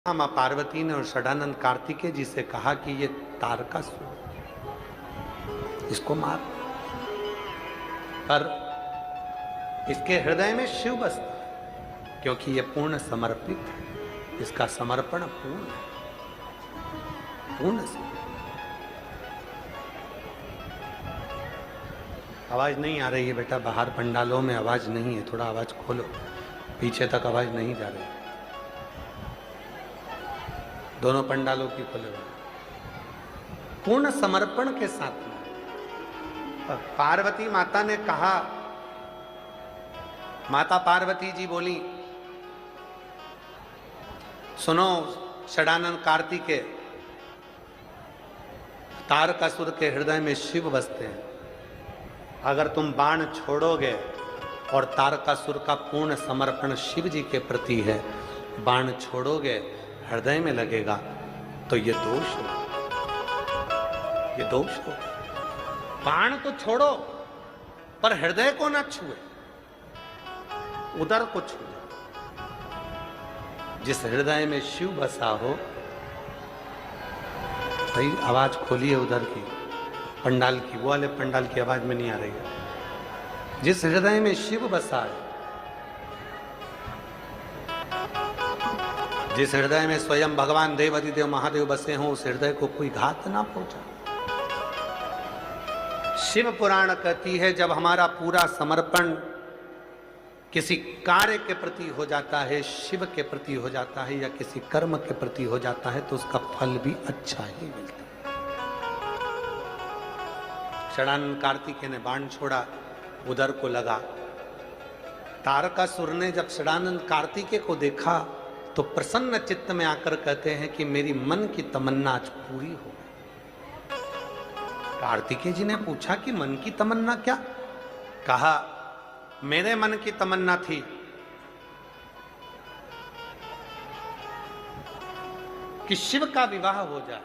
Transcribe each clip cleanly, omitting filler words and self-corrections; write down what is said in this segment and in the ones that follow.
माँ पार्वती ने और षडानंद कार्तिकेय जी से कहा कि ये तारकासुर, इसको मार। पर इसके हृदय में शिव बसता है, क्योंकि ये पूर्ण समर्पित है, इसका समर्पण पूर्ण है, पूर्ण से। आवाज नहीं आ रही है बेटा, बाहर पंडालों में आवाज नहीं है, थोड़ा आवाज खोलो, पीछे तक आवाज नहीं जा रही। दोनों पंडालों की खोले हुए, पूर्ण समर्पण के साथ में। पार्वती माता ने कहा, माता पार्वती जी बोली, सुनो षडानंद कार्तिकेय, तारकासुर के हृदय में शिव बसते हैं। अगर तुम बाण छोड़ोगे और तारकासुर का पूर्ण समर्पण शिव जी के प्रति है, बाण छोड़ोगे हृदय में लगेगा तो ये दोष हो, ये दोष हो। बाण तो छोड़ो पर हृदय को ना छुए, उदर को छुए। जिस हृदय में शिव बसा हो, भाई आवाज खोलिए उधर की, पंडाल की, वो वाले पंडाल की आवाज में नहीं आ रही है। जिस हृदय में शिव बसा है, जिस हृदय में स्वयं भगवान देवाधिदेव महादेव बसे हों, उस हृदय को कोई घात ना पहुंचा। शिव पुराण कहती है, जब हमारा पूरा समर्पण किसी कार्य के प्रति हो जाता है, शिव के प्रति हो जाता है, या किसी कर्म के प्रति हो जाता है, तो उसका फल भी अच्छा ही मिलता है। षडानंद कार्तिकेय ने बाण छोड़ा, उदर को लगा। तारकासुर ने जब षडानंद कार्तिकेय को देखा तो प्रसन्न चित्त में आकर कहते हैं कि मेरी मन की तमन्ना आज पूरी हो गई। कार्तिकेय जी ने पूछा कि मन की तमन्ना क्या? कहा, मेरे मन की तमन्ना थी कि शिव का विवाह हो जाए,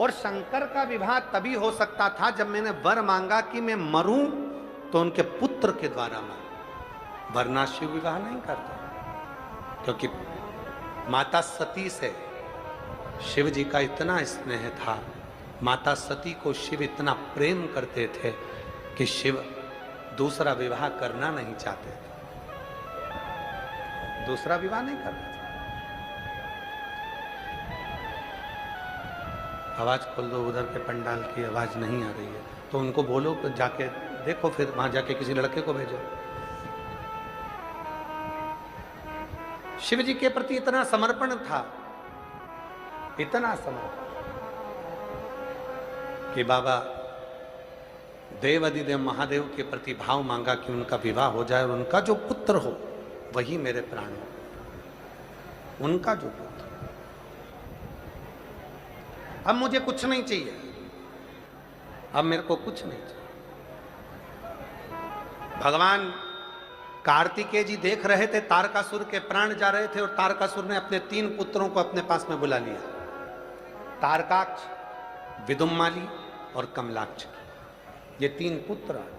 और शंकर का विवाह तभी हो सकता था जब मैंने वर मांगा कि मैं मरूं तो उनके पुत्र के द्वारा मरूं, वरना शिव विवाह नहीं करता। क्योंकि माता सती से शिव जी का इतना स्नेह था, माता सती को शिव इतना प्रेम करते थे कि शिव दूसरा विवाह करना नहीं चाहते थे, दूसरा विवाह नहीं करना चाहते। आवाज खोल दो, उधर के पंडाल की आवाज नहीं आ रही है तो उनको बोलो कि जाके देखो, फिर वहां जाके किसी लड़के को भेजो। शिव जी के प्रति इतना समर्पण था, इतना समर्पण कि बाबा देवाधिदेव महादेव के प्रति भाव मांगा कि उनका विवाह हो जाए और उनका जो पुत्र हो वही मेरे प्राण हो, उनका जो पुत्र। अब मुझे कुछ नहीं चाहिए, अब मेरे को कुछ नहीं चाहिए। भगवान कार्तिकेय जी देख रहे थे तारकासुर के प्राण जा रहे थे, और तारकासुर ने अपने 3 पुत्रों को अपने पास में बुला लिया, तारकाक्ष, विदुम्माली और कमलाक्ष। ये 3 पुत्र आ गए।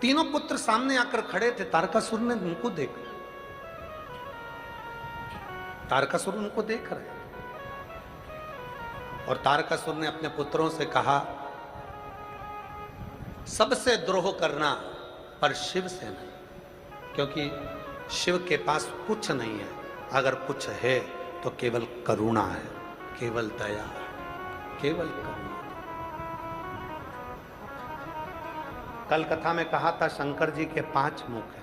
तीनों पुत्र सामने आकर खड़े थे। तारकासुर ने उनको देखा, तारकासुर उनको देख रहे, और तारकासुर ने अपने पुत्रों से कहा, सबसे द्रोह करना पर शिव से नहीं, क्योंकि शिव के पास कुछ नहीं है, अगर कुछ है तो केवल करुणा है, केवल दया, केवल करुणा। कल कथा में कहा था शंकर जी के 5 मुख हैं।